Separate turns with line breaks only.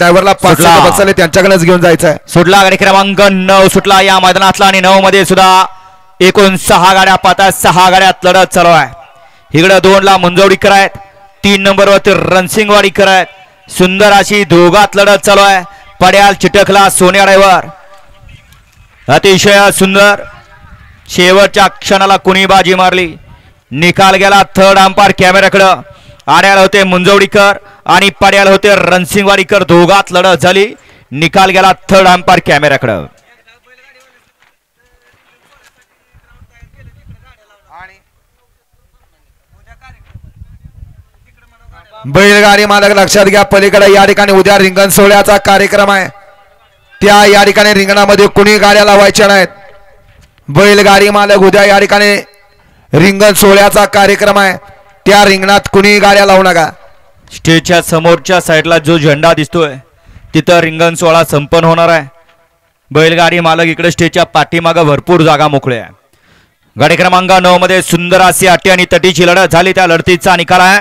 ड्रायव्हरला 500 बसले त्यांच्याकडेच घेऊन जायचं आहे.
सुटला गाडी क्रमांक 9 सुटला या मैदानातला आणि 9 मध्ये सुद्धा एकूण 6 गाड्या पाहतात. 6 गाड्यात लढत चालू आहे. इकडे 2 ला मुंजवडीकर आहेत, 3 नंबरवरती रणसिंगवाडीकर आहेत. सुंदर अशी दोघात लढत चालू आहे. पड्याल चिटकला सोन्या ड्रायव्हर अतिशय सुंदर. शेवटच्या क्षणाला कुणी बाजी मारली. निकाल गेला थर्ड अंपायर कॅमेऱ्याकडे. आड्याला होते मुंजवडीकर आणि पड्याला होते रणसिंगवाडीकर. दोघात लढत झाली. निकाल गेला थर्ड अंपायर कॅमेऱ्याकडे.
बैलगाडी मालक लक्षात घ्या, पलीकडे या ठिकाणी उद्या रिंगण सोहळ्याचा कार्यक्रम आहे. या ठिकाणी रिंगणामध्ये कुणी गाड्या लावायच्या नाहीत. बैलगाडी मालक उद्या या ठिकाणी रिंगण सोहळ्याचा कार्यक्रम आहे. त्या रिंगणात कुणी गाड्या लावू नका.
स्टेजच्या समोरच्या साईडला जो झेंडा दिसतोय तिथं रिंगण सोहळा संपन्न होणार आहे. बैलगाडी मालक इकडे स्टेजच्या पाठीमागे भरपूर जागा मोकळ्या आहे. गाडी क्रमांक 9 मध्ये सुंदर अशी अटी आणि तटीची लढत झाली. त्या लढतीचा निकाल आहे